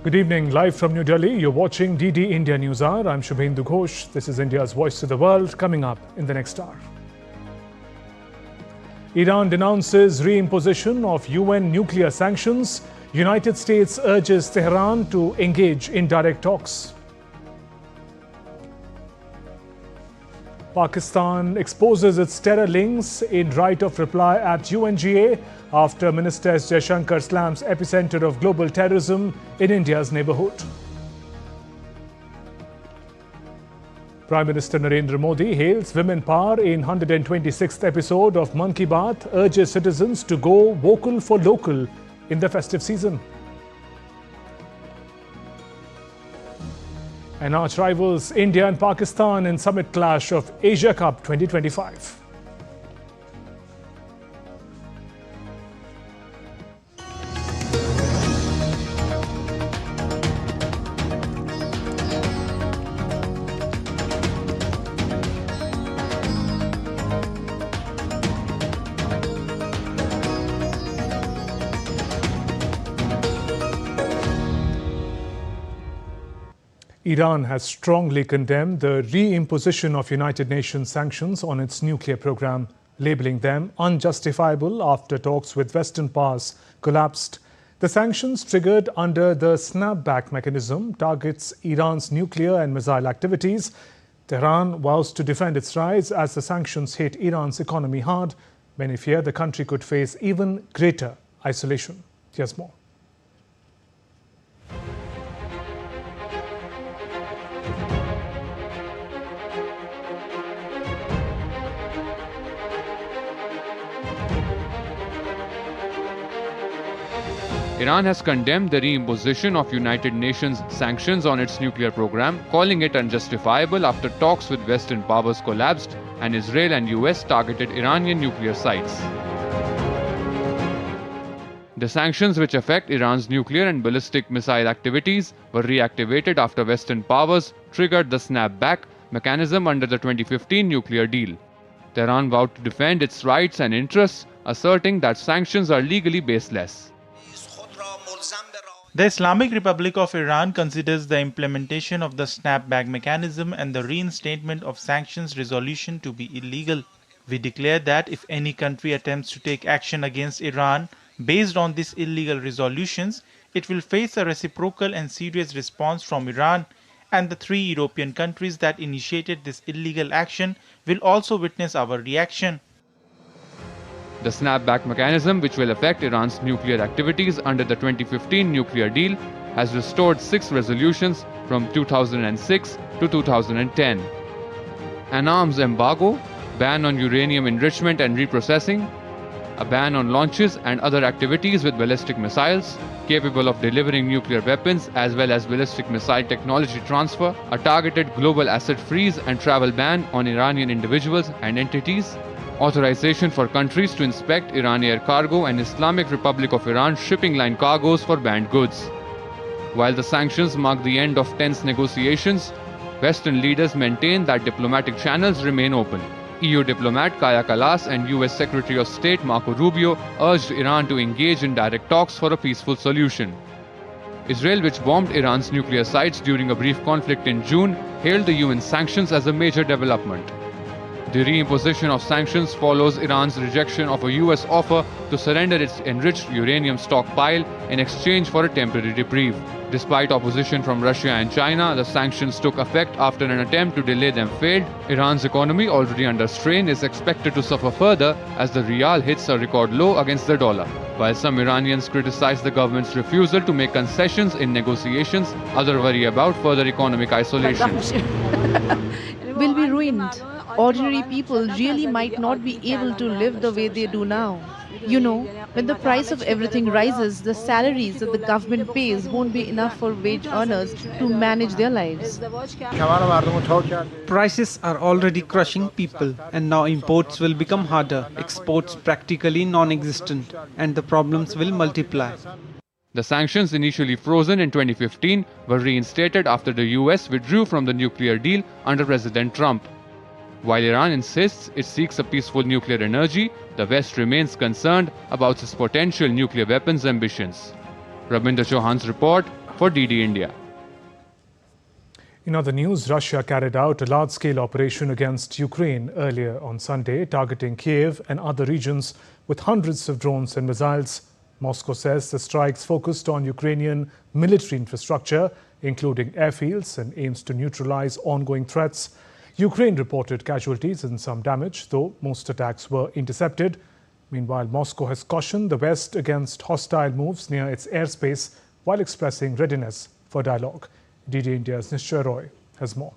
Good evening. Live from New Delhi, you're watching DD India NewsHour. I'm Shubhendu Ghosh. This is India's Voice to the World, coming up in the next hour. Iran denounces reimposition of UN nuclear sanctions. United States urges Tehran to engage in direct talks. Pakistan exposes its terror links in right of reply at UNGA after Minister S. Jaishankar slams epicenter of global terrorism in India's neighborhood. Prime Minister Narendra Modi hails women power in 126th episode of Mann Ki Baat, urges citizens to go vocal for local in the festive season. And arch rivals India and Pakistan in summit clash of Asia Cup 2025. Iran has strongly condemned the reimposition of United Nations sanctions on its nuclear program, labeling them unjustifiable after talks with Western powers collapsed. The sanctions triggered under the snapback mechanism targets Iran's nuclear and missile activities. Tehran vows to defend its rights as the sanctions hit Iran's economy hard. Many fear the country could face even greater isolation. Here's more. Iran has condemned the reimposition of United Nations sanctions on its nuclear program, calling it unjustifiable after talks with Western powers collapsed and Israel and US targeted Iranian nuclear sites. The sanctions, which affect Iran's nuclear and ballistic missile activities, were reactivated after Western powers triggered the snapback mechanism under the 2015 nuclear deal. Tehran vowed to defend its rights and interests, asserting that sanctions are legally baseless. The Islamic Republic of Iran considers the implementation of the snapback mechanism and the reinstatement of sanctions resolution to be illegal. We declare that if any country attempts to take action against Iran based on these illegal resolutions, it will face a reciprocal and serious response from Iran, and the 3 European countries that initiated this illegal action will also witness our reaction. The snapback mechanism, which will affect Iran's nuclear activities under the 2015 nuclear deal, has restored 6 resolutions from 2006 to 2010. An arms embargo, ban on uranium enrichment and reprocessing, a ban on launches and other activities with ballistic missiles capable of delivering nuclear weapons as well as ballistic missile technology transfer, a targeted global asset freeze and travel ban on Iranian individuals and entities, authorization for countries to inspect Iran air cargo and Islamic Republic of Iran shipping line cargoes for banned goods. While the sanctions mark the end of tense negotiations, Western leaders maintain that diplomatic channels remain open. EU diplomat Kaja Kallas and US Secretary of State Marco Rubio urged Iran to engage in direct talks for a peaceful solution. Israel, which bombed Iran's nuclear sites during a brief conflict in June, hailed the UN sanctions as a major development. The reimposition of sanctions follows Iran's rejection of a US offer to surrender its enriched uranium stockpile in exchange for a temporary reprieve. Despite opposition from Russia and China, the sanctions took effect after an attempt to delay them failed. Iran's economy, already under strain, is expected to suffer further as the rial hits a record low against the dollar. While some Iranians criticize the government's refusal to make concessions in negotiations, others worry about further economic isolation. Will be ruined. Ordinary people really might not be able to live the way they do now. You know, when the price of everything rises, the salaries that the government pays won't be enough for wage earners to manage their lives. Prices are already crushing people, and now imports will become harder, exports practically non-existent, and the problems will multiply. The sanctions, initially frozen in 2015, were reinstated after the US withdrew from the nuclear deal under President Trump. While Iran insists it seeks a peaceful nuclear energy, the West remains concerned about its potential nuclear weapons ambitions. Rabinder Chauhan's report for for DD India. In other news, Russia carried out a large-scale operation against Ukraine earlier on Sunday, targeting Kiev and other regions with hundreds of drones and missiles. Moscow says the strikes focused on Ukrainian military infrastructure, including airfields, and aims to neutralize ongoing threats. Ukraine reported casualties and some damage, though most attacks were intercepted. Meanwhile, Moscow has cautioned the West against hostile moves near its airspace while expressing readiness for dialogue. DD India's NewsHour has more.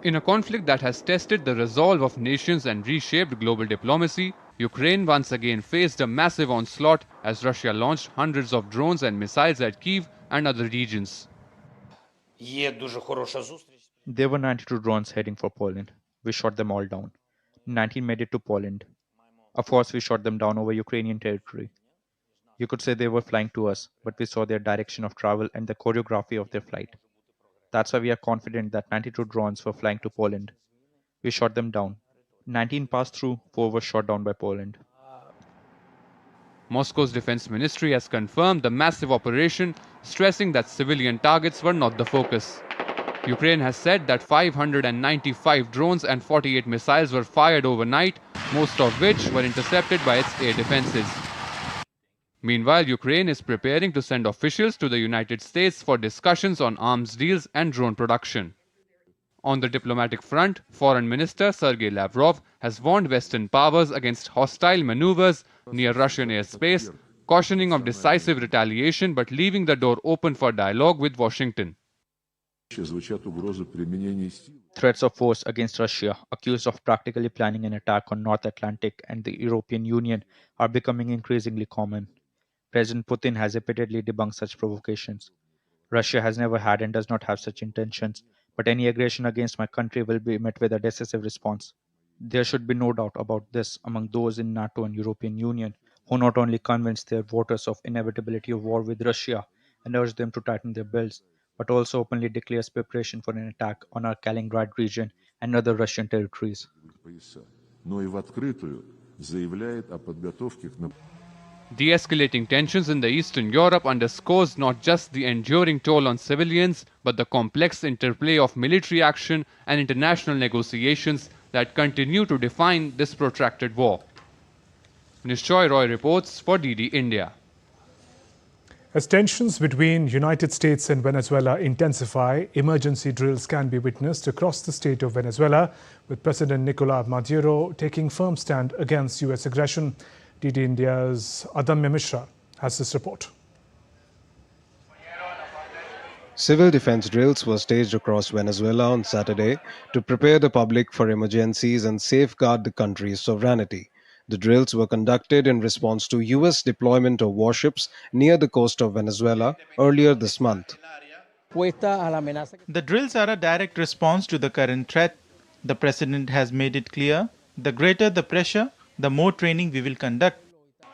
In a conflict that has tested the resolve of nations and reshaped global diplomacy, Ukraine once again faced a massive onslaught as Russia launched hundreds of drones and missiles at Kyiv and other regions. There were 92 drones heading for Poland. We shot them all down. 19 made it to Poland. Of course, we shot them down over Ukrainian territory. You could say they were flying to us, but we saw their direction of travel and the choreography of their flight. That's why we are confident that 92 drones were flying to Poland. We shot them down. 19 passed through, 4 were shot down by Poland. Moscow's defense ministry has confirmed the massive operation, stressing that civilian targets were not the focus. Ukraine has said that 595 drones and 48 missiles were fired overnight, most of which were intercepted by its air defenses. Meanwhile, Ukraine is preparing to send officials to the United States for discussions on arms deals and drone production. On the diplomatic front, Foreign Minister Sergei Lavrov has warned Western powers against hostile maneuvers near Russian airspace, cautioning of decisive retaliation but leaving the door open for dialogue with Washington. Threats of force against Russia, accused of practically planning an attack on North Atlantic and the European Union, are becoming increasingly common. President Putin has repeatedly debunked such provocations. Russia has never had and does not have such intentions, but any aggression against my country will be met with a decisive response. There should be no doubt about this among those in NATO and European Union, who not only convince their voters of inevitability of war with Russia and urge them to tighten their belts, but also openly declares preparation for an attack on our Kaliningrad region and other Russian territories. De-escalating tensions in the Eastern Europe underscores not just the enduring toll on civilians, but the complex interplay of military action and international negotiations that continue to define this protracted war. Nishoy Roy reports for DD India. As tensions between United States and Venezuela intensify, emergency drills can be witnessed across the state of Venezuela, with President Nicolas Maduro taking firm stand against US aggression. DD India's Adamya Mishra has this report. Civil defense drills were staged across Venezuela on Saturday to prepare the public for emergencies and safeguard the country's sovereignty. The drills were conducted in response to US deployment of warships near the coast of Venezuela earlier this month. The drills are a direct response to the current threat. The president has made it clear, the greater the pressure, the more training we will conduct.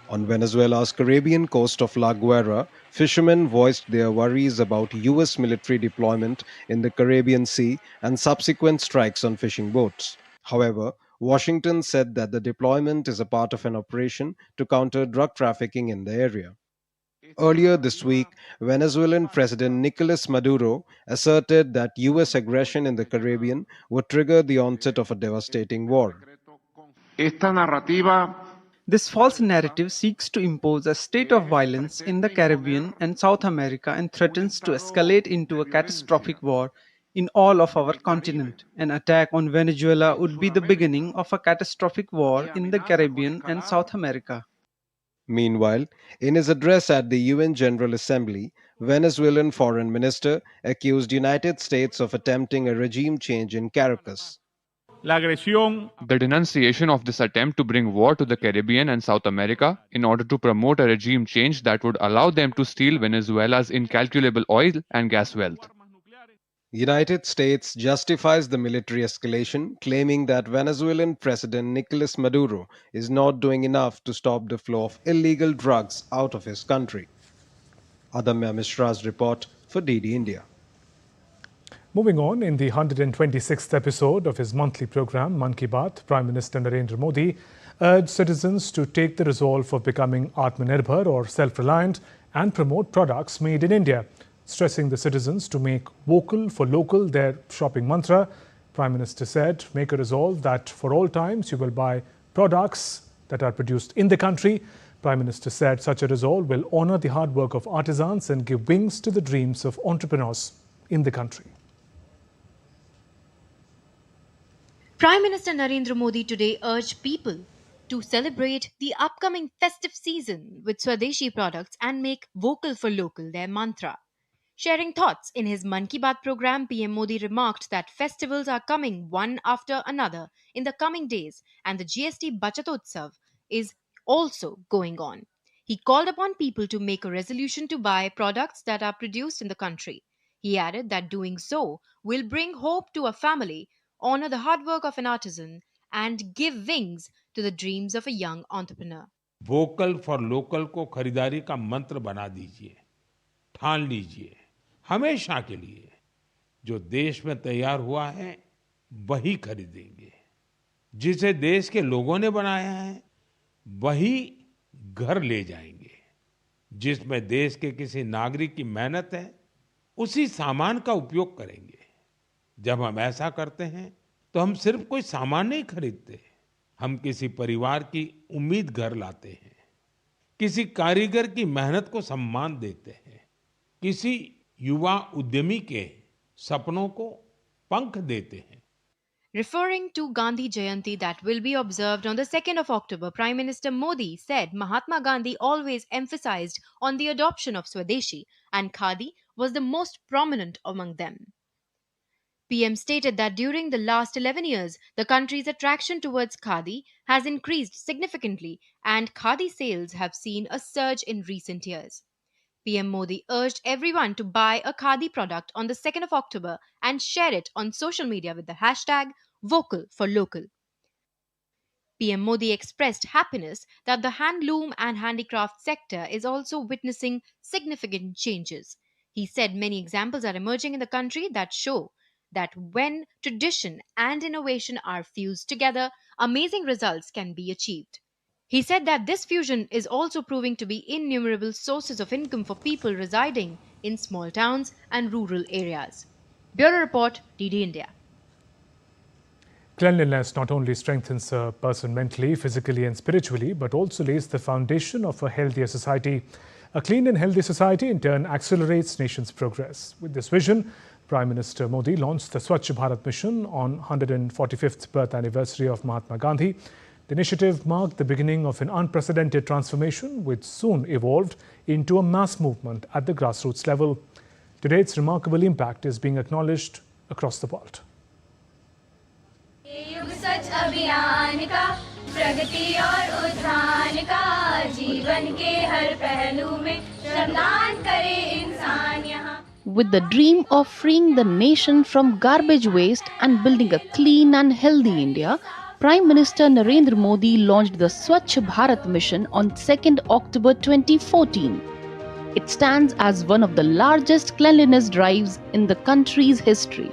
On Venezuela's Caribbean coast of La Guaira, fishermen voiced their worries about US military deployment in the Caribbean Sea and subsequent strikes on fishing boats. However, Washington said that the deployment is a part of an operation to counter drug trafficking in the area. Earlier this week, Venezuelan President Nicolas Maduro asserted that US aggression in the Caribbean would trigger the onset of a devastating war. This false narrative seeks to impose a state of violence in the Caribbean and South America and threatens to escalate into a catastrophic war in all of our continent. An attack on Venezuela would be the beginning of a catastrophic war in the Caribbean and South America. Meanwhile, in his address at the UN General Assembly, Venezuelan Foreign Minister accused United States of attempting a regime change in Caracas. The denunciation of this attempt to bring war to the Caribbean and South America in order to promote a regime change that would allow them to steal Venezuela's incalculable oil and gas wealth. United States justifies the military escalation, claiming that Venezuelan President Nicolas Maduro is not doing enough to stop the flow of illegal drugs out of his country. Adamya Mishra's report for DD India. Moving on, in the 126th episode of his monthly program, Mann Ki Baat, Prime Minister Narendra Modi urged citizens to take the resolve of becoming Atmanirbhar or self-reliant and promote products made in India, stressing the citizens to make vocal for local their shopping mantra. Prime Minister said, make a resolve that for all times you will buy products that are produced in the country. Prime Minister said such a resolve will honour the hard work of artisans and give wings to the dreams of entrepreneurs in the country. Prime Minister Narendra Modi today urged people to celebrate the upcoming festive season with Swadeshi products and make vocal for local their mantra. Sharing thoughts in his Mann Ki Baat program, PM Modi remarked that festivals are coming one after another in the coming days and the GST Bachatotsav is also going on. He called upon people to make a resolution to buy products that are produced in the country. He added that doing so will bring hope to a family, honor the hard work of an artisan, and give wings to the dreams of a young entrepreneur. Vocal for local को खरीदारी का मंत्र बना दीजिए, ठान लीजिए, हमेशा के लिए जो देश में तैयार हुआ है वही खरीदेंगे, जिसे देश के लोगों ने बनाया है वही घर ले जाएंगे, जिसमें देश के किसी नागरिक की मेहनत है उसी सामान का उपयोग करेंगे। जब हम ऐसा करते हैं तो हम सिर्फ कोई सामान नहीं खरीदते, हम किसी परिवार की उम्मीद घर लाते हैं, किसी कारीगर की मेहनत को सम्मान देते हैं, किसी युवा उद्यमी के सपनों को पंख देते हैं। Referring to Gandhi Jayanti that will be observed on the 2nd of October, Prime Minister Modi said Mahatma Gandhi always emphasized on the adoption of Swadeshi and Khadi was the most prominent among them. PM stated that during the last 11 years, the country's attraction towards Khadi has increased significantly and Khadi sales have seen a surge in recent years. PM Modi urged everyone to buy a Khadi product on the 2nd of October and share it on social media with the hashtag #VocalForLocal. PM Modi expressed happiness that the handloom and handicraft sector is also witnessing significant changes. He said many examples are emerging in the country that show that when tradition and innovation are fused together, amazing results can be achieved. He said that this fusion is also proving to be innumerable sources of income for people residing in small towns and rural areas. Bureau Report, DD India. Cleanliness not only strengthens a person mentally, physically and spiritually, but also lays the foundation of a healthier society. A clean and healthy society in turn accelerates nation's progress. With this vision, Prime Minister Modi launched the Swachh Bharat mission on 145th birth anniversary of Mahatma Gandhi. The initiative marked the beginning of an unprecedented transformation which soon evolved into a mass movement at the grassroots level. Today, its remarkable impact is being acknowledged across the world. With the dream of freeing the nation from garbage waste and building a clean and healthy India, Prime Minister Narendra Modi launched the Swachh Bharat mission on 2nd October 2014. It stands as one of the largest cleanliness drives in the country's history.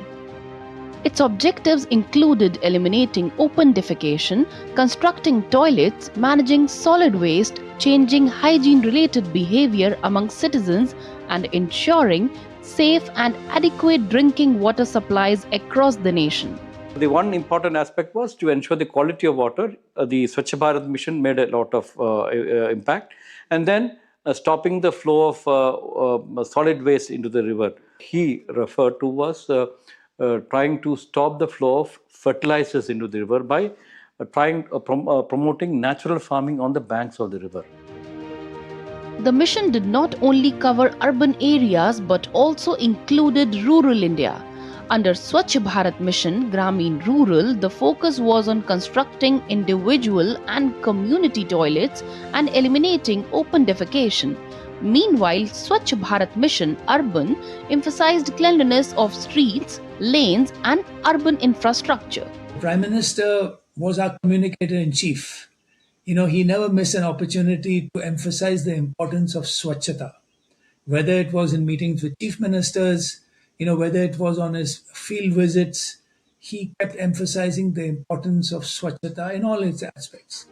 Its objectives included eliminating open defecation, constructing toilets, managing solid waste, changing hygiene-related behavior among citizens, and ensuring safe and adequate drinking water supplies across the nation. The one important aspect was to ensure the quality of water. The Swachh Bharat mission made a lot of impact. And then stopping the flow of solid waste into the river. He referred to was trying to stop the flow of fertilizers into the river by promoting natural farming on the banks of the river. The mission did not only cover urban areas but also included rural India. Under Swachh Bharat mission, Gramin Rural, the focus was on constructing individual and community toilets and eliminating open defecation. Meanwhile, Swachh Bharat mission, Urban, emphasized cleanliness of streets, lanes and urban infrastructure. The Prime Minister was our communicator-in-chief. He never missed an opportunity to emphasize the importance of Swachhata. Whether it was in meetings with chief ministers, whether it was on his field visits, he kept emphasizing the importance of Swachhata in all its aspects.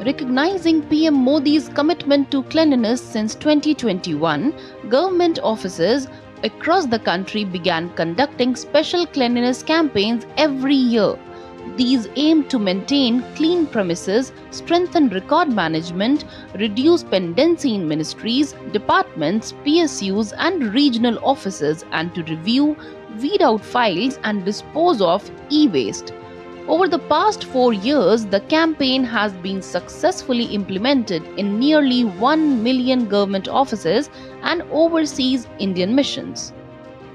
Recognizing PM Modi's commitment to cleanliness since 2021, government offices across the country began conducting special cleanliness campaigns every year. These aim to maintain clean premises, strengthen record management, reduce pendency in ministries, departments, PSUs, and regional offices, and to review, weed out files, and dispose of e-waste. Over the past 4 years, the campaign has been successfully implemented in nearly 1 million government offices and overseas Indian missions.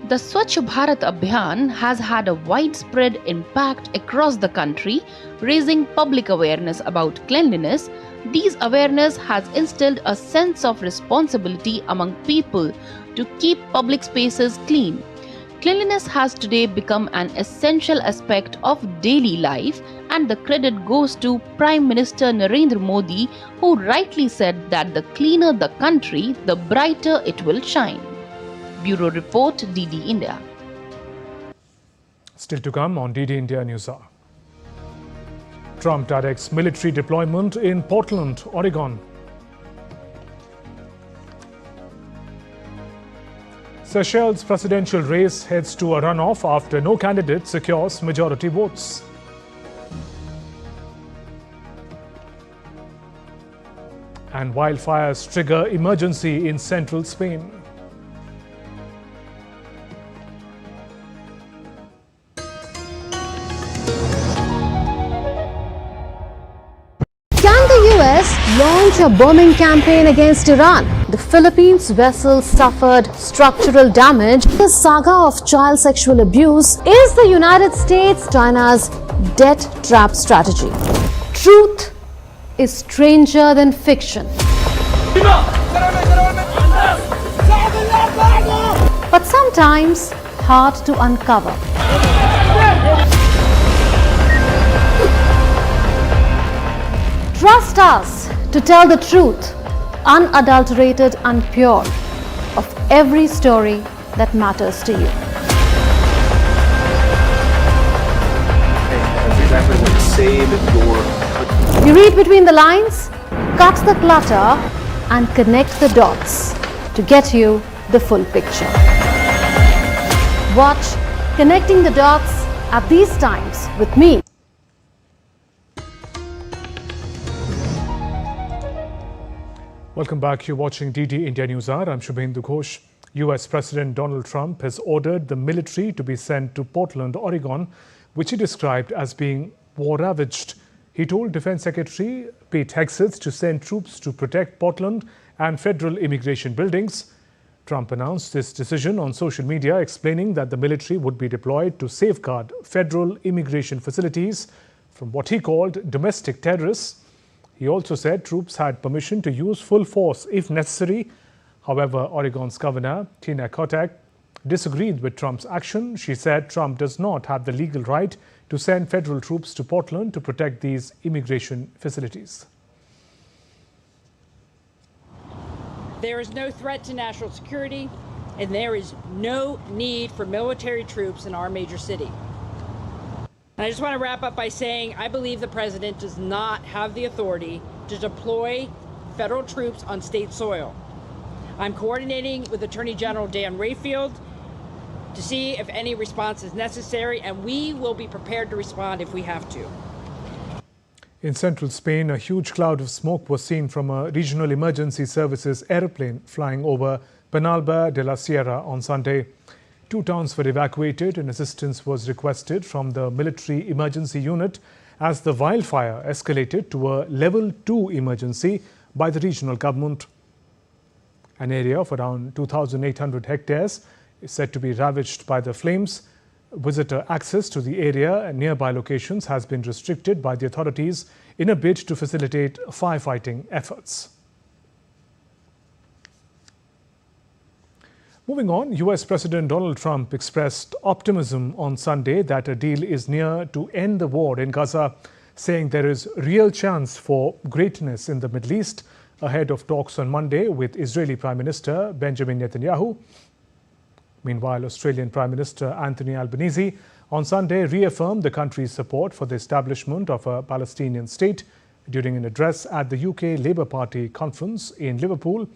The Swachh Bharat Abhiyan has had a widespread impact across the country, raising public awareness about cleanliness. This awareness has instilled a sense of responsibility among people to keep public spaces clean. Cleanliness has today become an essential aspect of daily life, and the credit goes to Prime Minister Narendra Modi, who rightly said that the cleaner the country, the brighter it will shine. Bureau Report, DD India. Still to come on DD India NewsHour. Trump directs military deployment in Portland, Oregon. Seychelles' presidential race heads to a runoff after no candidate secures majority votes. And wildfires trigger emergency in central Spain. Can the US launch a bombing campaign against Iran? The Philippines vessel suffered structural damage. The saga of child sexual abuse is the United States China's debt trap strategy. Truth is stranger than fiction. But sometimes hard to uncover. Trust us to tell the truth, unadulterated and pure, of every story that matters to you. You read between the lines, cut the clutter, and connect the dots to get you the full picture. Watch Connecting the Dots at these times with me. Welcome back. You're watching DD India NewsHour. I'm Shubhendu Ghosh. US President Donald Trump has ordered the military to be sent to Portland, Oregon, which he described as being war-ravaged. He told Defense Secretary Pete Hegseth to send troops to protect Portland and federal immigration buildings. Trump announced this decision on social media, explaining that the military would be deployed to safeguard federal immigration facilities from what he called domestic terrorists. He also said troops had permission to use full force if necessary. However, Oregon's Governor Tina Kotek disagreed with Trump's action. She said Trump does not have the legal right to send federal troops to Portland to protect these immigration facilities. There is no threat to national security, and there is no need for military troops in our major city. And I just want to wrap up by saying I believe the president does not have the authority to deploy federal troops on state soil. I'm coordinating with Attorney General Dan Rayfield to see if any response is necessary, and we will be prepared to respond if we have to. In central Spain, a huge cloud of smoke was seen from a regional emergency services airplane flying over Penalba de la Sierra on Sunday. 2 towns were evacuated and assistance was requested from the military emergency unit as the wildfire escalated to a level 2 emergency by the regional government. An area of around 2,800 hectares is said to be ravaged by the flames. Visitor access to the area and nearby locations has been restricted by the authorities in a bid to facilitate firefighting efforts. Moving on, US President Donald Trump expressed optimism on Sunday that a deal is near to end the war in Gaza, saying there is real chance for greatness in the Middle East ahead of talks on Monday with Israeli Prime Minister Benjamin Netanyahu. Meanwhile, Australian Prime Minister Anthony Albanese on Sunday reaffirmed the country's support for the establishment of a Palestinian state During an address at the UK Labour Party conference in Liverpool,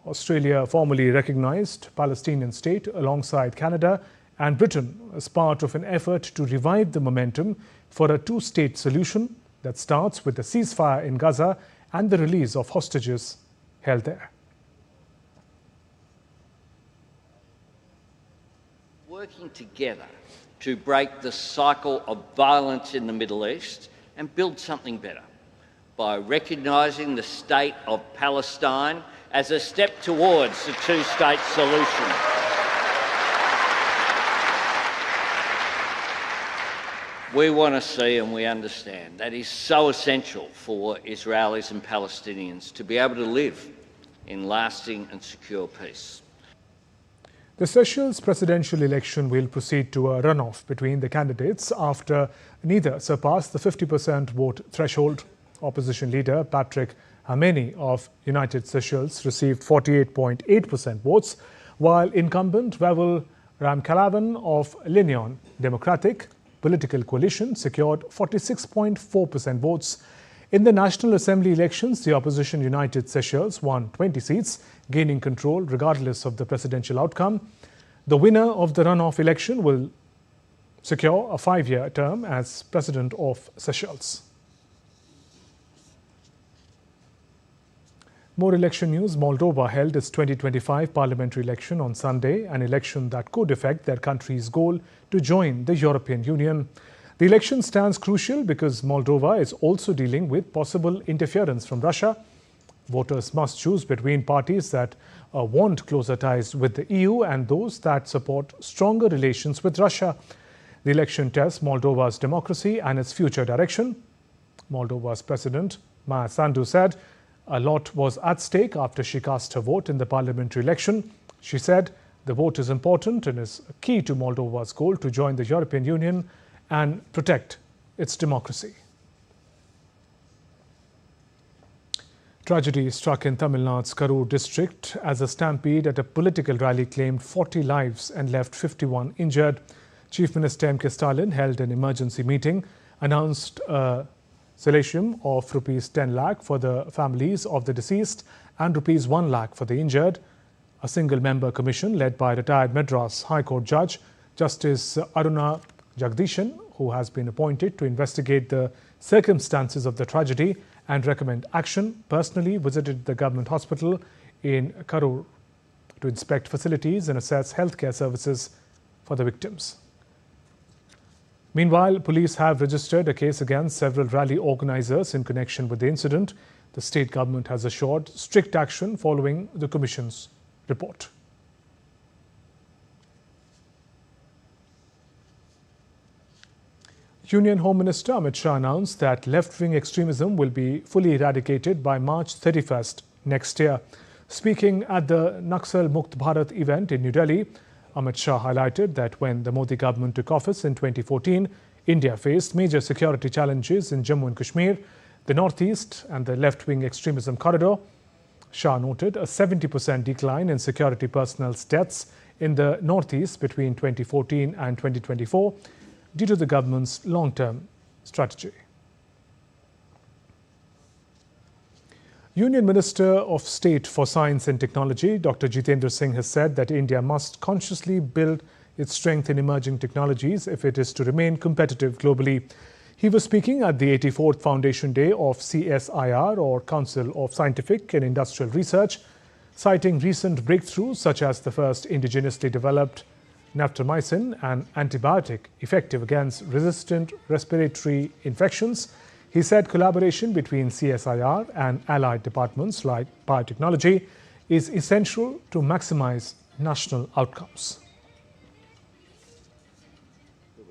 Australia formally recognised Palestinian state alongside Canada and Britain as part of an effort to revive the momentum for a two-state solution that starts with a ceasefire in Gaza and the release of hostages held there. Working together to break the cycle of violence in the Middle East and build something better by recognising the state of Palestine as a step towards the two-state solution. We want to see and we understand that is so essential for Israelis and Palestinians to be able to live in lasting and secure peace. The Seychelles presidential election will proceed to a runoff between the candidates after neither surpassed the 50% vote threshold. Opposition leader Patrick Hameni of United Seychelles received 48.8% votes, while incumbent Wavel Ramkalawan of L'Union Democratic political coalition secured 46.4% votes. In the National Assembly elections, the opposition United Seychelles won 20 seats, gaining control regardless of the presidential outcome. The winner of the runoff election will secure a 5-year term as president of Seychelles. More election news. Moldova held its 2025 parliamentary election on Sunday, an election that could affect their country's goal to join the European Union. The election stands crucial because Moldova is also dealing with possible interference from Russia. Voters must choose between parties that want closer ties with the EU and those that support stronger relations with Russia. The election tests Moldova's democracy and its future direction. Moldova's President Maia Sandu said a lot was at stake after she cast her vote in the parliamentary election. She said the vote is important and is key to Moldova's goal to join the European Union and protect its democracy. Tragedy struck in Tamil Nadu's Karur district as a stampede at a political rally claimed 40 lives and left 51 injured. Chief Minister M.K. Stalin held an emergency meeting, announced a salarium of rupees 10 lakh for the families of the deceased and rupees 1 lakh for the injured. A single-member commission led by retired Madras High Court Judge Justice Aruna Jagdishan, who has been appointed to investigate the circumstances of the tragedy and recommend action, personally visited the government hospital in Karur to inspect facilities and assess healthcare services for the victims. Meanwhile, police have registered a case against several rally organizers in connection with the incident. The state government has assured strict action following the commission's report. Union Home Minister Amit Shah announced that left-wing extremism will be fully eradicated by March 31st next year. Speaking at the Naxal Mukt Bharat event in New Delhi, Amit Shah highlighted that when the Modi government took office in 2014, India faced major security challenges in Jammu and Kashmir, the northeast and the left-wing extremism corridor. Shah noted a 70% decline in security personnel's deaths in the northeast between 2014 and 2024 due to the government's long-term strategy. Union Minister of State for Science and Technology, Dr. Jitendra Singh, has said that India must consciously build its strength in emerging technologies if it is to remain competitive globally. He was speaking at the 84th Foundation Day of CSIR, or Council of Scientific and Industrial Research, citing recent breakthroughs such as the first indigenously developed naphtamycin, an antibiotic effective against resistant respiratory infections. He said collaboration between CSIR and allied departments like biotechnology is essential to maximize national outcomes.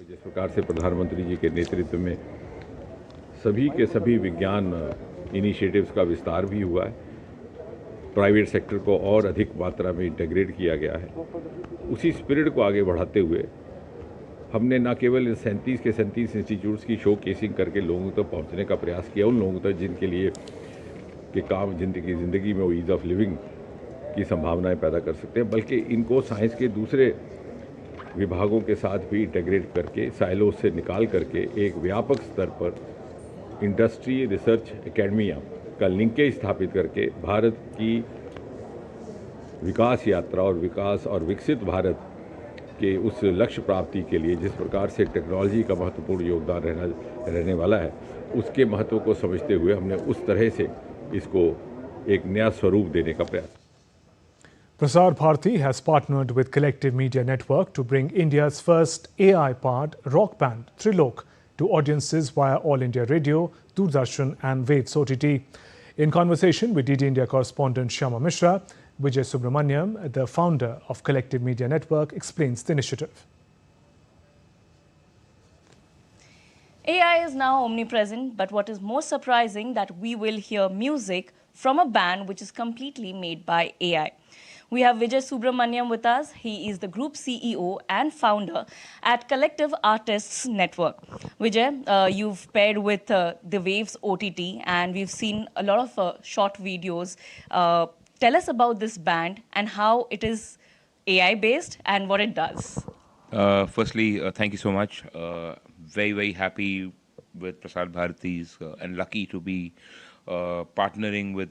जिस प्रकार से प्रधानमंत्री जी के नेतृत्व में सभी के सभी विज्ञान इनिशिएटिव्स का विस्तार भी हुआ है, प्राइवेट सेक्टर को और अधिक मात्रा में इंटीग्रेट किया गया है, उसी स्पिरिट को आगे बढ़ाते हुए हमने न केवल इन 37 के 37 इंस्टीट्यूट्स की शो केसिंग करके लोगों तक पहुंचने का प्रयास किया, उन लोगों तक जिनके लिए कि काम ज़िंदगी में वो ईज़ ऑफ लिविंग की संभावनाएं पैदा कर सकते हैं, बल्कि इनको साइंस के दूसरे विभागों के साथ भी इंटीग्रेट करके साइलों से निकाल करके एक व्यापक स्तर पर इंडस्ट्री रिसर्च एकेडमिया का लिंकेज स्थापित करके भारत की विकास यात्रा और विकास और विकसित भारत के उस लक्ष्य प्राप्ति के लिए जिस प्रकार से टेक्नोलॉजी का महत्वपूर्ण योगदान रहने वाला है, उसके महत्व को समझते हुए हमने उस तरह से इसको एक नया स्वरूप देने का प्रयास। Prasar Bharati has partnered with Collective Media Network to bring India's first AI-powered rock band, Trilok, to audiences via All India Radio, Doordarshan and Waves OTT. In conversation with DD India correspondent Shyama Mishra, Vijay Subramaniam, the founder of Collective Media Network, explains the initiative. AI is now omnipresent, but what is more surprising that we will hear music from a band which is completely made by AI. We have Vijay Subramaniam with us. He is the group CEO and founder at Collective Artists Network. Vijay, you've paired with the Waves OTT and we've seen a lot of short videos. Tell us about this band and how it is AI based and what it does. Firstly, thank you so much. Very, very happy with Prasar Bharati's and lucky to be partnering with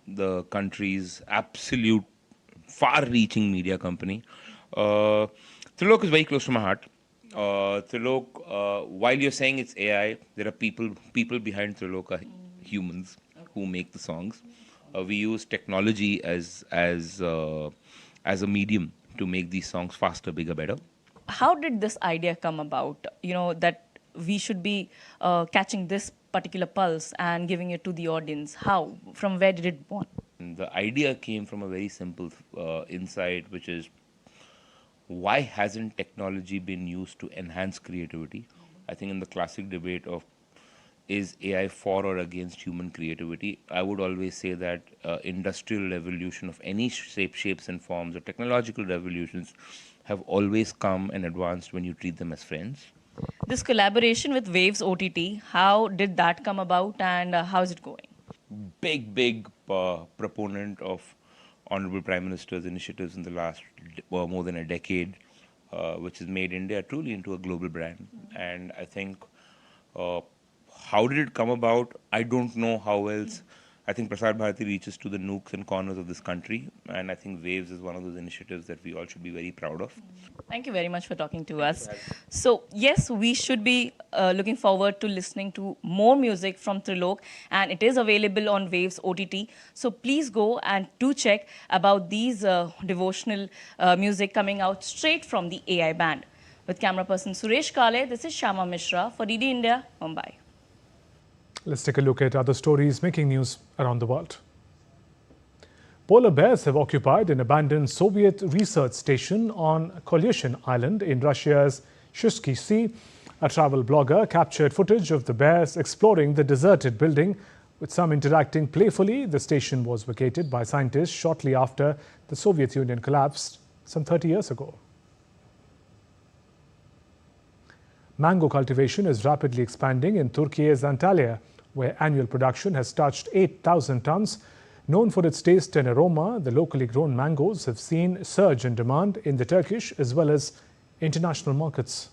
the country's absolute far-reaching media company. Trilok is very close to my heart. Trilok, while you're saying it's AI, there are people behind Trilok are humans who make the songs. We use technology as a medium to make these songs faster, bigger, better. How did this idea come about? You know, that we should be catching this particular pulse and giving it to the audience. How? From where did it born? The idea came from a very simple insight, which is why hasn't technology been used to enhance creativity? I think in the classic debate of is AI for or against human creativity, I would always say that industrial revolution of any shapes and forms or technological revolutions have always come and advanced when you treat them as friends. This collaboration with Waves OTT, how did that come about and how is it going? Big proponent of Honorable Prime Minister's initiatives in the last more than a decade, which has made India truly into a global brand. And I think, how did it come about? I don't know how else. I think Prasar Bharati reaches to the nooks and corners of this country, and I think Waves is one of those initiatives that we all should be very proud of. Thank you very much for talking to us. So, yes, we should be looking forward to listening to more music from Trilok, and it is available on Waves OTT. So, please go and do check about these devotional music coming out straight from the AI band. With camera person Suresh Kale, this is Shyama Mishra for DD India, Mumbai. Let's take a look at other stories making news around the world. Polar bears have occupied an abandoned Soviet research station on Kolyushin Island in Russia's Shusky Sea. A travel blogger captured footage of the bears exploring the deserted building, with some interacting playfully. The station was vacated by scientists shortly after the Soviet Union collapsed some 30 years ago. Mango cultivation is rapidly expanding in Turkey's Antalya, where annual production has touched 8,000 tons. Known for its taste and aroma, the locally grown mangoes have seen a surge in demand in the Turkish as well as international markets.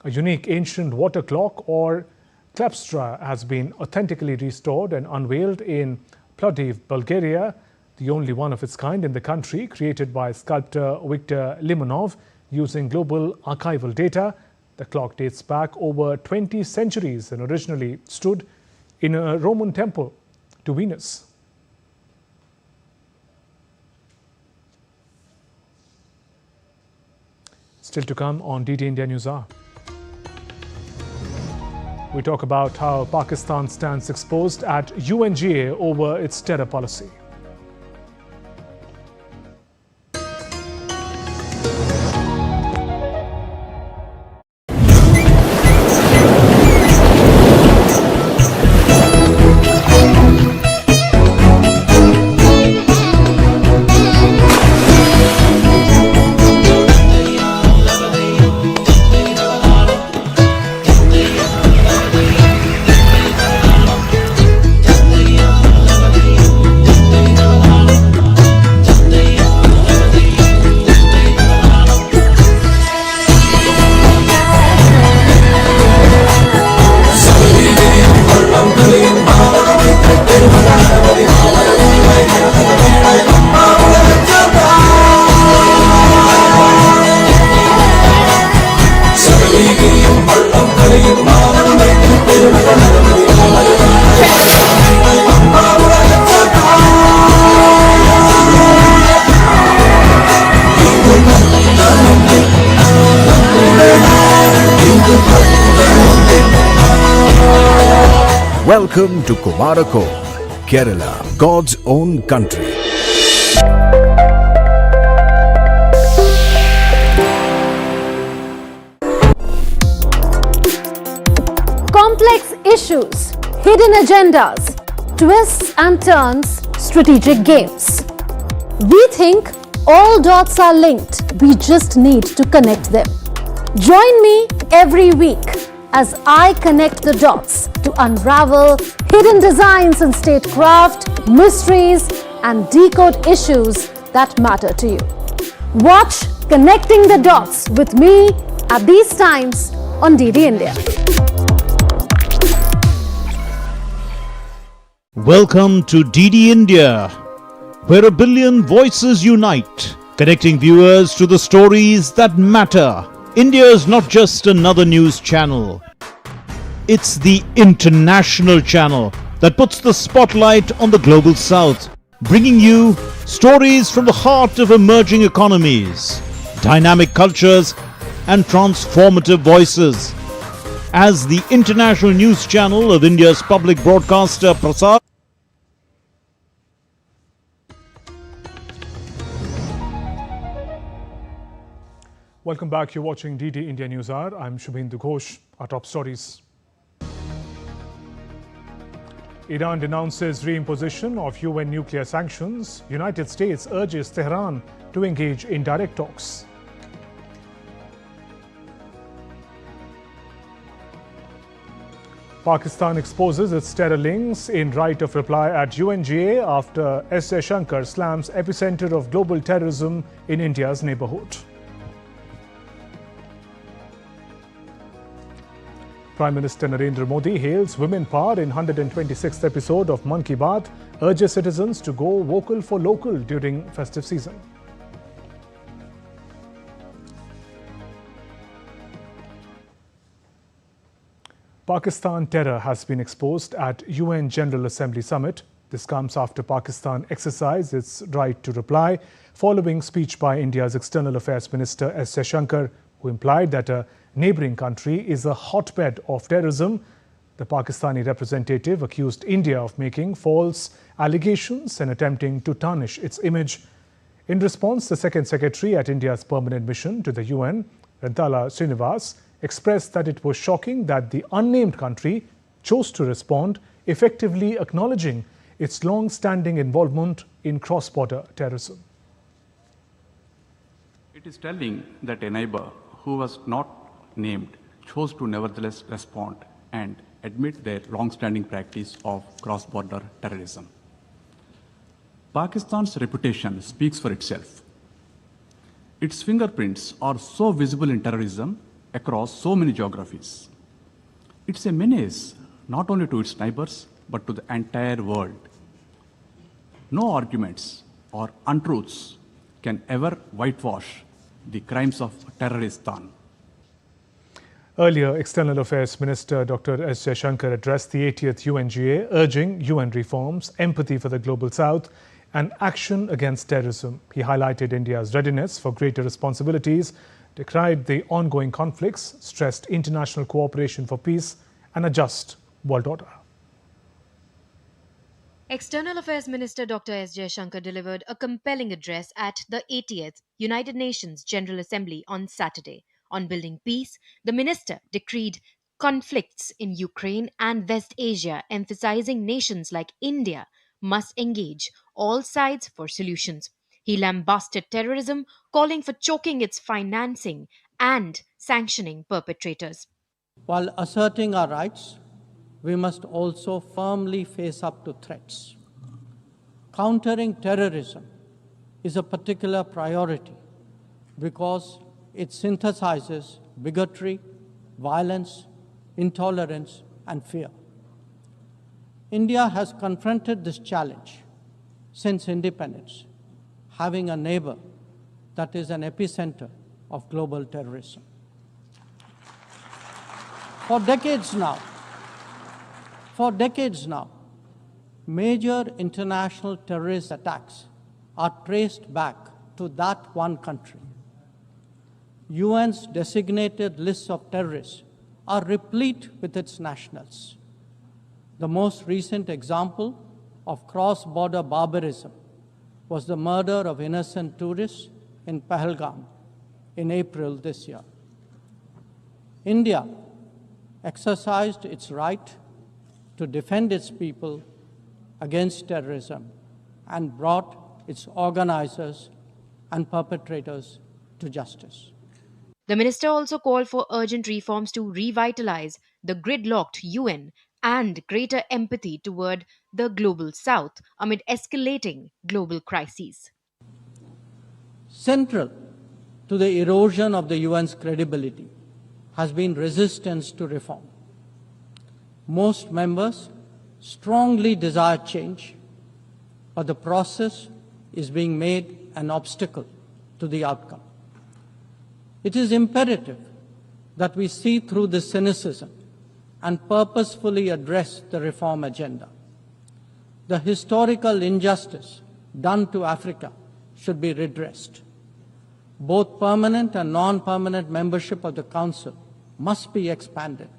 A unique ancient water clock or klepstra has been authentically restored and unveiled in Plovdiv, Bulgaria, the only one of its kind in the country, created by sculptor Viktor Limonov using global archival data. The clock dates back over 20 centuries and originally stood in a Roman temple to Venus. Still to come on DD India NewsHour. We talk about how Pakistan stands exposed at UNGA over its terror policy. Welcome to Kumarakom, Kerala, God's own country. Complex issues, hidden agendas, twists and turns, strategic games. We think all dots are linked. We just need to connect them. Join me every week as I connect the dots to unravel hidden designs in statecraft, mysteries, and decode issues that matter to you. Watch Connecting the Dots with me at these times on DD India. Welcome to DD India, where a billion voices unite, connecting viewers to the stories that matter. India is not just another news channel. It's the international channel that puts the spotlight on the global south, bringing you stories from the heart of emerging economies, dynamic cultures, and transformative voices. As the international news channel of India's public broadcaster Prasar. Welcome back. You're watching DD India News Hour. I'm Shubhendu Ghosh. Our top stories. Iran denounces reimposition of UN nuclear sanctions. United States urges Tehran to engage in direct talks. Pakistan exposes its terror links in right of reply at UNGA after S. Jaishankar slams epicenter of global terrorism in India's neighborhood. Prime Minister Narendra Modi hails women power in 126th episode of Mann Ki Baat, urges citizens to go vocal for local during festive season. Pakistan terror has been exposed at UN General Assembly Summit. This comes after Pakistan exercised its right to reply following speech by India's External Affairs Minister S. Jaishankar, who implied that a neighbouring country is a hotbed of terrorism. The Pakistani representative accused India of making false allegations and attempting to tarnish its image. In response, the Second Secretary at India's permanent mission to the UN, Rantala Srinivas, expressed that it was shocking that the unnamed country chose to respond, effectively acknowledging its long-standing involvement in cross-border terrorism. It is telling that a neighbor who was not named chose to nevertheless respond and admit their long-standing practice of cross-border terrorism. Pakistan's reputation speaks for itself. Its fingerprints are so visible in terrorism across so many geographies. It's a menace not only to its neighbors but to the entire world. No arguments or untruths can ever whitewash the crimes of terrorists done. Earlier, External Affairs Minister Dr. S. Jaishankar addressed the 80th UNGA, urging UN reforms, empathy for the global south, and action against terrorism. He highlighted India's readiness for greater responsibilities, decried the ongoing conflicts, stressed international cooperation for peace and a just world order. External Affairs Minister Dr. S. Jaishankar delivered a compelling address at the 80th United Nations General Assembly on Saturday. On building peace, the minister decried conflicts in Ukraine and West Asia, emphasizing nations like India must engage all sides for solutions. He lambasted terrorism, calling for choking its financing and sanctioning perpetrators. While asserting our rights, we must also firmly face up to threats. Countering terrorism is a particular priority because it synthesizes bigotry, violence, intolerance, and fear. India has confronted this challenge since independence, having a neighbor that is an epicenter of global terrorism. For decades now, major international terrorist attacks are traced back to that one country. UN's designated lists of terrorists are replete with its nationals. The most recent example of cross-border barbarism was the murder of innocent tourists in Pahalgam in April this year. India exercised its right to defend its people against terrorism and brought its organizers and perpetrators to justice. The minister also called for urgent reforms to revitalize the gridlocked UN and greater empathy toward the global south amid escalating global crises. Central to the erosion of the UN's credibility has been resistance to reform. Most members strongly desire change, but the process is being made an obstacle to the outcome. It is imperative that we see through this cynicism and purposefully address the reform agenda. The historical injustice done to Africa should be redressed. Both permanent and non-permanent membership of the Council must be expanded.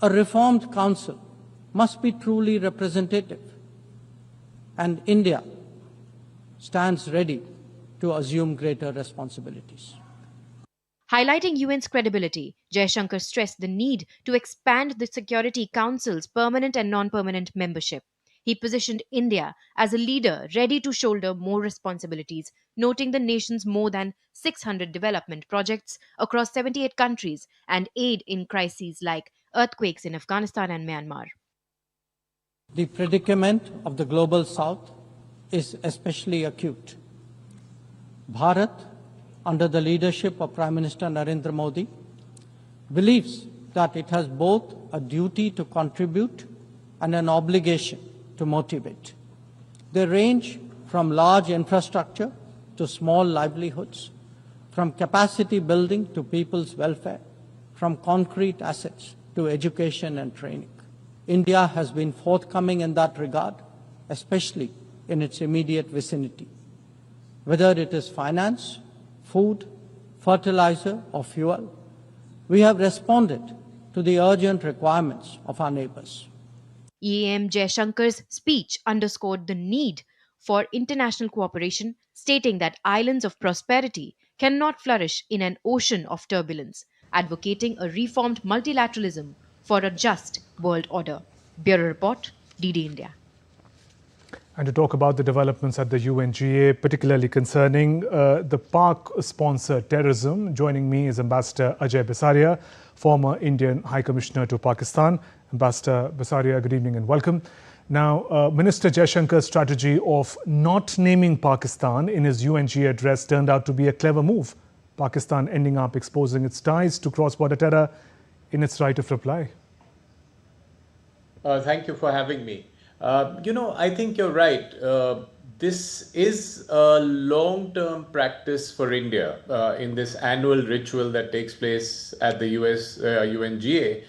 A reformed Council must be truly representative, and India stands ready to assume greater responsibilities. Highlighting UN's credibility, Jaishankar stressed the need to expand the Security Council's permanent and non-permanent membership. He positioned India as a leader ready to shoulder more responsibilities, noting the nation's more than 600 development projects across 78 countries and aid in crises like earthquakes in Afghanistan and Myanmar. The predicament of the global south is especially acute. Bharat, under the leadership of Prime Minister Narendra Modi, believes that it has both a duty to contribute and an obligation to motivate. They range from large infrastructure to small livelihoods, from capacity building to people's welfare, from concrete assets to education and training. India has been forthcoming in that regard, especially in its immediate vicinity. Whether it is finance, food, fertilizer, or fuel, we have responded to the urgent requirements of our neighbors. EAM Jaishankar's speech underscored the need for international cooperation, stating that islands of prosperity cannot flourish in an ocean of turbulence, advocating a reformed multilateralism for a just world order. Bureau Report, DD India. And to talk about the developments at the UNGA, particularly concerning the Pak-sponsored terrorism, joining me is Ambassador Ajay Bisaria, former Indian High Commissioner to Pakistan. Ambassador Bisaria, good evening and welcome. Now, Minister Jaishankar's strategy of not naming Pakistan in his UNGA address turned out to be a clever move, Pakistan ending up exposing its ties to cross-border terror in its right of reply. Thank you for having me. I think you're right. This is a long-term practice for India in this annual ritual that takes place at the UNGA,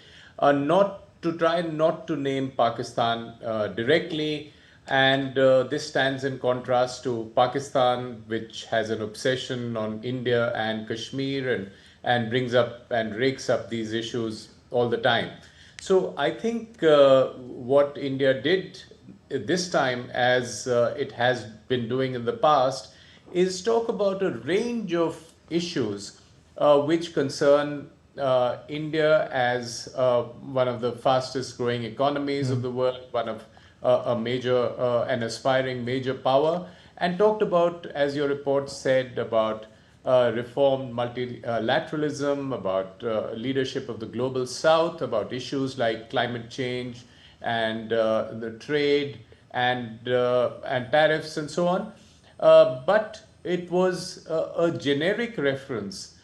to try not to name Pakistan directly. And this stands in contrast to Pakistan, which has an obsession on India and Kashmir and brings up and rakes up these issues all the time. So I think what India did this time, as it has been doing in the past, is talk about a range of issues which concern India as one of the fastest growing economies of the world, one of an aspiring major power, and talked about, as your report said, about reformed multilateralism, about leadership of the global south, about issues like climate change and the trade and tariffs and so on. But it was a generic reference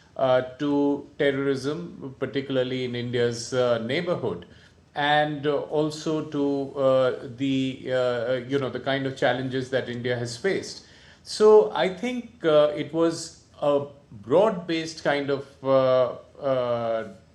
to terrorism, particularly in India's neighborhood, and also to the kind of challenges that India has faced. So I think it was a broad-based kind of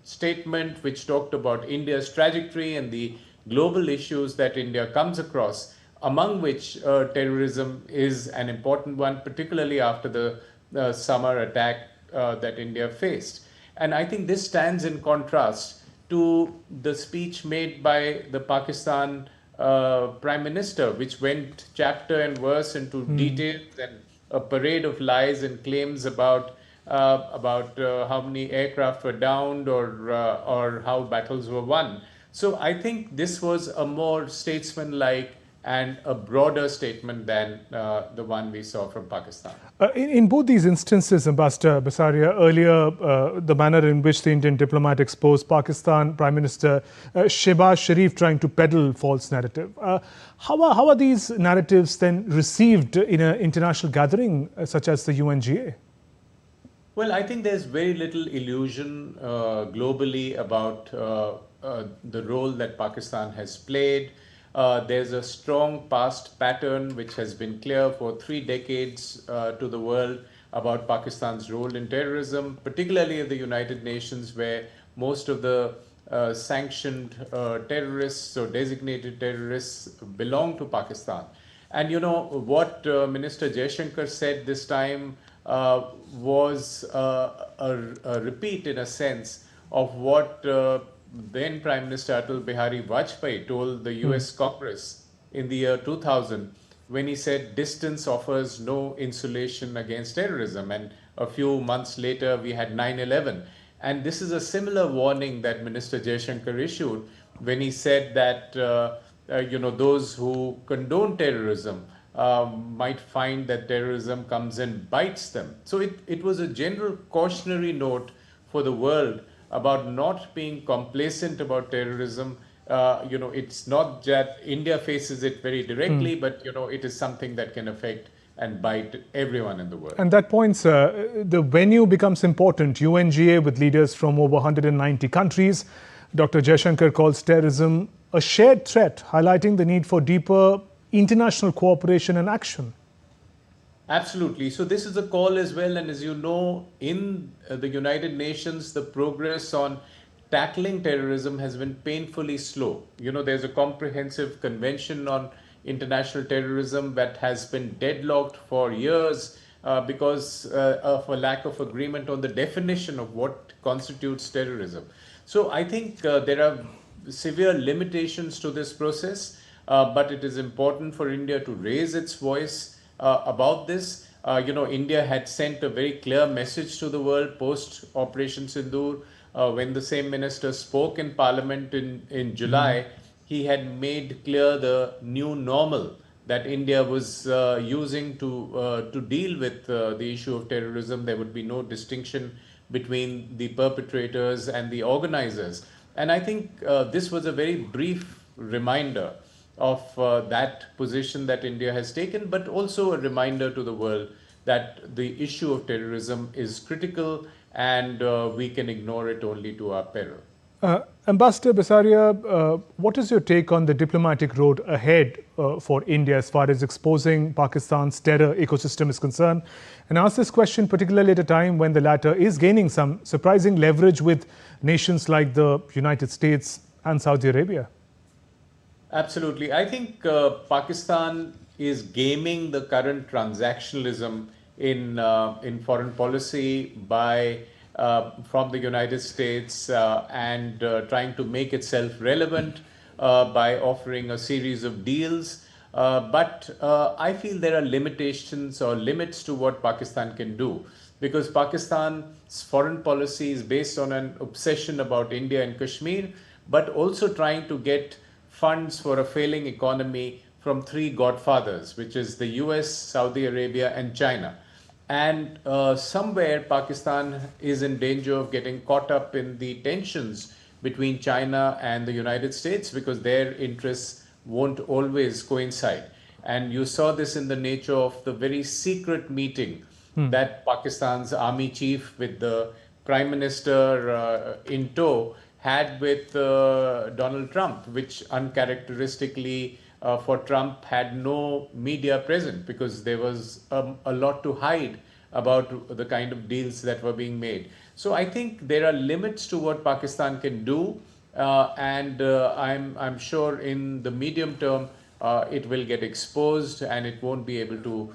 statement which talked about India's trajectory and the global issues that India comes across, among which terrorism is an important one, particularly after the summer attack that India faced. And I think this stands in contrast to the speech made by the Pakistan Prime Minister, which went chapter and verse into details and a parade of lies and claims about how many aircraft were downed or how battles were won. So I think this was a more statesman-like and a broader statement than the one we saw from Pakistan. In both these instances, Ambassador Basaria, earlier the manner in which the Indian diplomat exposed Pakistan Prime Minister Shehbaz Sharif trying to peddle false narrative. How are these narratives then received in an international gathering such as the UNGA? Well, I think there's very little illusion globally about the role that Pakistan has played. There's a strong past pattern which has been clear for 3 decades to the world about Pakistan's role in terrorism, particularly at the United Nations, where most of the sanctioned terrorists or designated terrorists belong to Pakistan. And you know what Minister Jaishankar said this time was a repeat in a sense of what then Prime Minister Atal Bihari Vajpayee told the US Congress in the year 2000 when he said distance offers no insulation against terrorism, and a few months later we had 9/11. And this is a similar warning that Minister Jaishankar issued when he said that those who condone terrorism might find that terrorism comes and bites them. So it was a general cautionary note for the world about not being complacent about terrorism. It's not that India faces it very directly, but it is something that can affect and bite everyone in the world. And that points, the venue becomes important. UNGA with leaders from over 190 countries. Dr. Jaishankar calls terrorism a shared threat, highlighting the need for deeper international cooperation and action. Absolutely. So this is a call as well. And as you know, in the United Nations, the progress on tackling terrorism has been painfully slow. There's a comprehensive convention on international terrorism that has been deadlocked for years because of a lack of agreement on the definition of what constitutes terrorism. So I think there are severe limitations to this process, but it is important for India to raise its voice about this. India had sent a very clear message to the world post Operation Sindoor. When the same minister spoke in Parliament in July, he had made clear the new normal that India was using to deal with the issue of terrorism. There would be no distinction between the perpetrators and the organizers. And I think this was a very brief reminder of that position that India has taken, but also a reminder to the world that the issue of terrorism is critical and we can ignore it only to our peril. Ambassador Basaria, what is your take on the diplomatic road ahead for India as far as exposing Pakistan's terror ecosystem is concerned? And I ask this question particularly at a time when the latter is gaining some surprising leverage with nations like the United States and Saudi Arabia. Absolutely. I think Pakistan is gaming the current transactionalism in foreign policy by from the United States and trying to make itself relevant by offering a series of deals. But I feel there are limitations or limits to what Pakistan can do, because Pakistan's foreign policy is based on an obsession about India and Kashmir, but also trying to get funds for a failing economy from 3 godfathers, which is the US, Saudi Arabia and China. And somewhere Pakistan is in danger of getting caught up in the tensions between China and the United States, because their interests won't always coincide. And you saw this in the nature of the very secret meeting that Pakistan's army chief with the Prime Minister in tow had with Donald Trump, which uncharacteristically for Trump had no media present, because there was a lot to hide about the kind of deals that were being made. So I think there are limits to what Pakistan can do, and I'm sure in the medium term it will get exposed and it won't be able to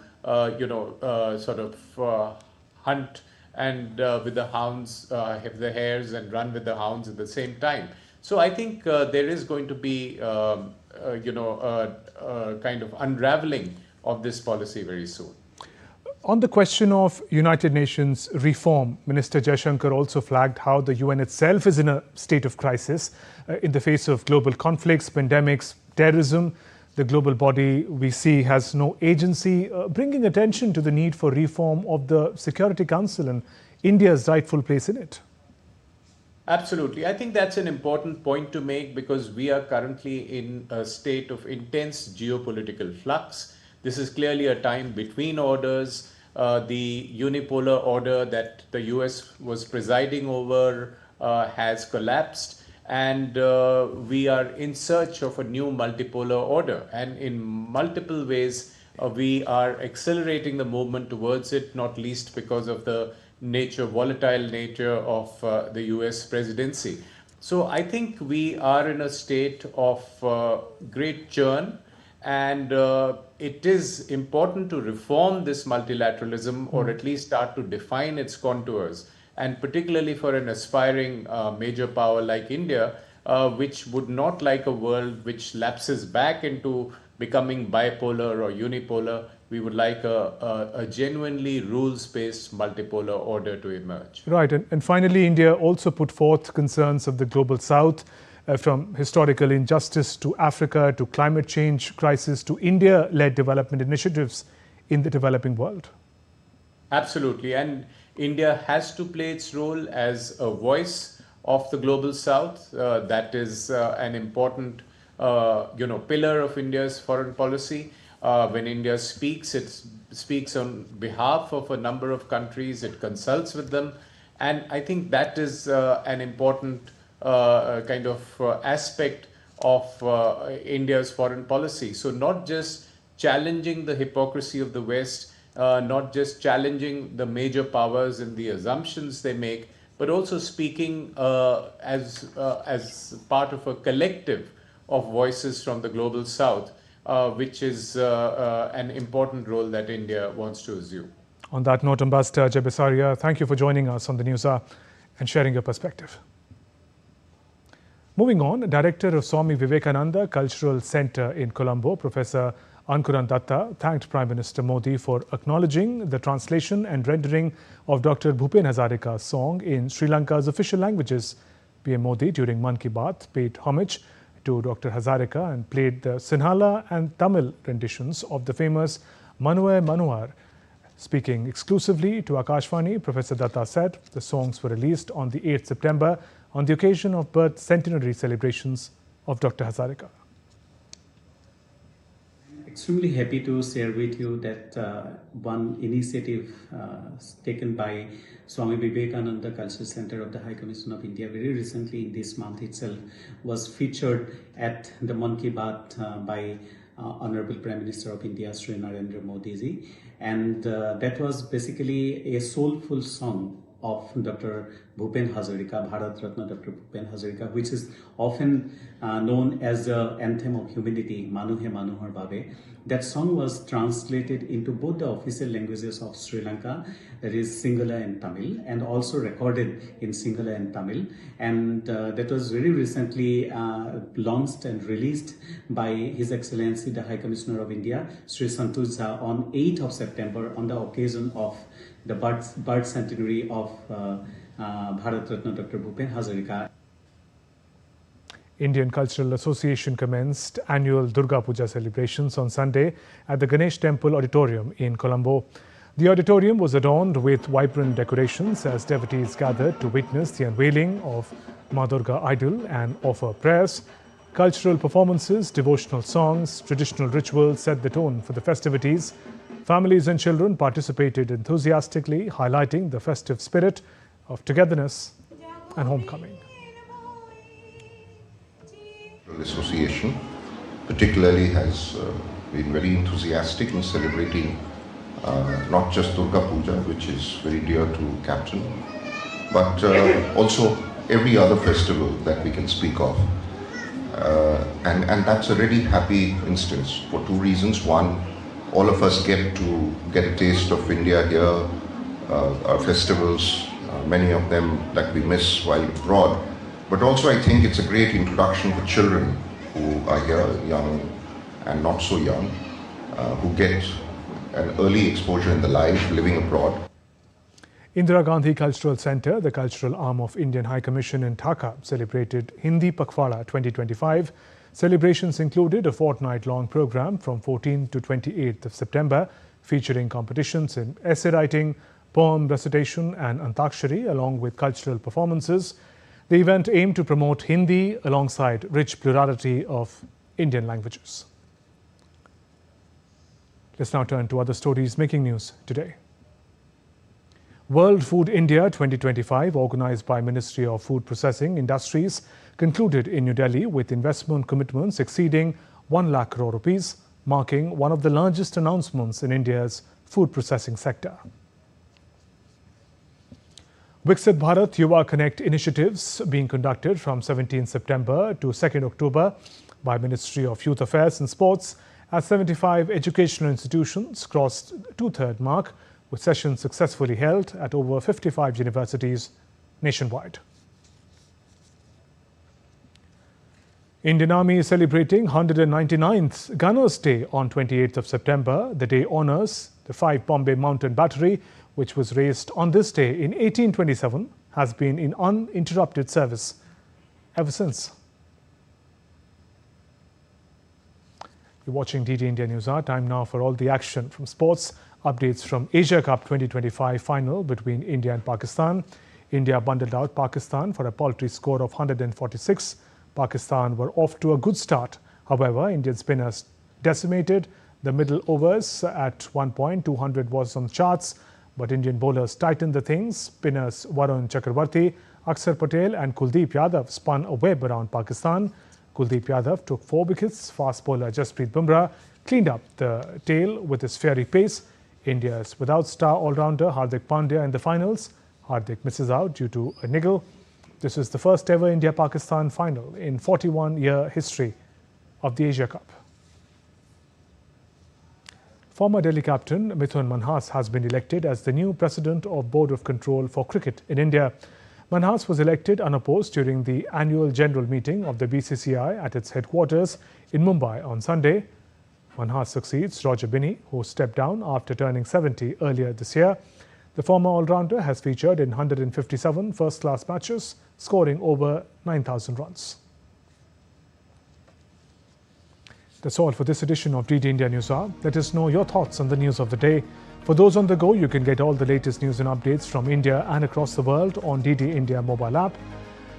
hunt and with the hounds, have the hares and run with the hounds at the same time. So I think there is going to be, kind of unraveling of this policy very soon. On the question of United Nations reform, Minister Jaishankar also flagged how the UN itself is in a state of crisis in the face of global conflicts, pandemics, terrorism. The global body we see has no agency, bringing attention to the need for reform of the Security Council and India's rightful place in it. Absolutely. I think that's an important point to make because we are currently in a state of intense geopolitical flux. This is clearly a time between orders. The unipolar order that the US was presiding over has collapsed, and we are in search of a new multipolar order. And in multiple ways, we are accelerating the movement towards it, not least because of the volatile nature of the US presidency. So I think we are in a state of great churn, and it is important to reform this multilateralism, or at least start to define its contours, and particularly for an aspiring major power like India, which would not like a world which lapses back into becoming bipolar or unipolar. We would like a genuinely rules-based multipolar order to emerge. Right. And finally, India also put forth concerns of the global south, from historical injustice to Africa to climate change crisis to India-led development initiatives in the developing world. Absolutely. And India has to play its role as a voice of the global south. That is an important pillar of India's foreign policy. When India speaks, it speaks on behalf of a number of countries, it consults with them. And I think that is an important aspect of India's foreign policy. So not just challenging the hypocrisy of the West, not just challenging the major powers and the assumptions they make, but also speaking as part of a collective of voices from the global south, which is an important role that India wants to assume. On that note, Ambassador Ajay Bisaria, thank you for joining us on the NewsHour and sharing your perspective. Moving on, Director of Swami Vivekananda Cultural Centre in Colombo, Professor Ankuran Datta, thanked Prime Minister Modi for acknowledging the translation and rendering of Dr. Bhupen Hazarika's song in Sri Lanka's official languages. PM Modi, during Mann Ki Baat, paid homage to Dr. Hazarika and played the Sinhala and Tamil renditions of the famous Manuwe Manuar. Speaking exclusively to Akashvani, Professor Datta said the songs were released on the 8th September on the occasion of birth centenary celebrations of Dr. Hazarika. Extremely happy to share with you that one initiative taken by Swami Vivekananda Cultural Centre of the High Commission of India very recently in this month itself was featured at the Mann Ki Baat by Honorable Prime Minister of India, Shri Narendra Modi ji. And that was basically a soulful song of Dr. Bhupen Hazarika, Bharat Ratna Dr. Bhupen Hazarika, which is often known as the anthem of humanity, Manu He Manohar Bhabe. That song was translated into both the official languages of Sri Lanka, that is Sinhala and Tamil, and also recorded in Sinhala and Tamil. And that was very recently launched and released by His Excellency the High Commissioner of India, Sri Santosh Jha, on 8th of September on the occasion of the birth centenary of Bharat Ratna Dr. Bhupen Hazarika. Indian Cultural Association commenced annual Durga Puja celebrations on Sunday at the Ganesh Temple Auditorium in Colombo. The auditorium was adorned with vibrant decorations as devotees gathered to witness the unveiling of Ma Durga idol and offer prayers. Cultural performances, devotional songs, traditional rituals set the tone for the festivities. Families and children participated enthusiastically, highlighting the festive spirit of togetherness and homecoming. The association particularly has been very enthusiastic in celebrating not just Durga Puja, which is very dear to Captain, but also every other festival that we can speak of. And that's a really happy instance for two reasons. One, all of us get a taste of India here our festivals, many of them that we miss while abroad. But also I think it's a great introduction for children who are here, young and not so young, who get an early exposure in the life living abroad. Indira Gandhi Cultural Centre, the cultural arm of Indian High Commission in Dhaka, celebrated Hindi Pakhwada 2025. Celebrations included a fortnight-long program from 14th to 28th of September, featuring competitions in essay writing, poem recitation and antakshari, along with cultural performances. The event aimed to promote Hindi alongside rich plurality of Indian languages. Let's now turn to other stories making news today. World Food India 2025, organized by Ministry of Food Processing Industries, concluded in New Delhi with investment commitments exceeding 1 lakh crore rupees, marking one of the largest announcements in India's food processing sector. Viksit Bharat Yuva Connect initiatives being conducted from 17 September to 2nd October by Ministry of Youth Affairs and Sports as 75 educational institutions crossed two-third mark, with sessions successfully held at over 55 universities nationwide. Indian Army is celebrating 199th Gunners Day on 28th of September. The day honours the 5 Bombay Mountain Battery, which was raised on this day in 1827, has been in uninterrupted service ever since. You're watching DD India News Hour. Time now for all the action from sports. Updates from Asia Cup 2025 final between India and Pakistan. India bundled out Pakistan for a paltry score of 146. Pakistan were off to a good start. However, Indian spinners decimated the middle overs. At one point, 200 was on the charts, but Indian bowlers tightened the things. Spinners Varun Chakravarti, Akshar Patel and Kuldeep Yadav spun a web around Pakistan. Kuldeep Yadav took 4 wickets. Fast bowler Jasprit Bumrah cleaned up the tail with his fiery pace. India is without star all-rounder Hardik Pandya in the finals. Hardik misses out due to a niggle. This is the first ever India-Pakistan final in 41-year history of the Asia Cup. Former Delhi captain Mithun Manhas has been elected as the new president of Board of Control for Cricket in India. Manhas was elected unopposed during the annual general meeting of the BCCI at its headquarters in Mumbai on Sunday. Manhas succeeds Roger Binney, who stepped down after turning 70 earlier this year. The former all-rounder has featured in 157 first-class matches, scoring over 9,000 runs. That's all for this edition of DD India News Hour. Let us know your thoughts on the news of the day. For those on the go, you can get all the latest news and updates from India and across the world on DD India mobile app.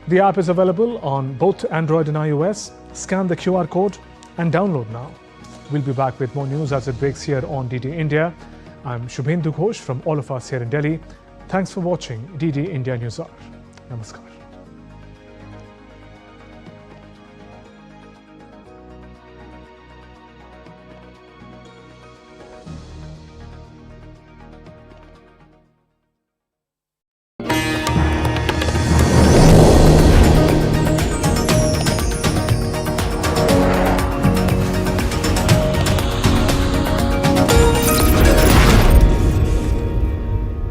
The app is available on both Android and iOS. Scan the QR code and download now. We'll be back with more news as it breaks here on DD India. I'm Shubhendu Ghosh from all of us here in Delhi. Thanks for watching DD India News Hour. Namaskar.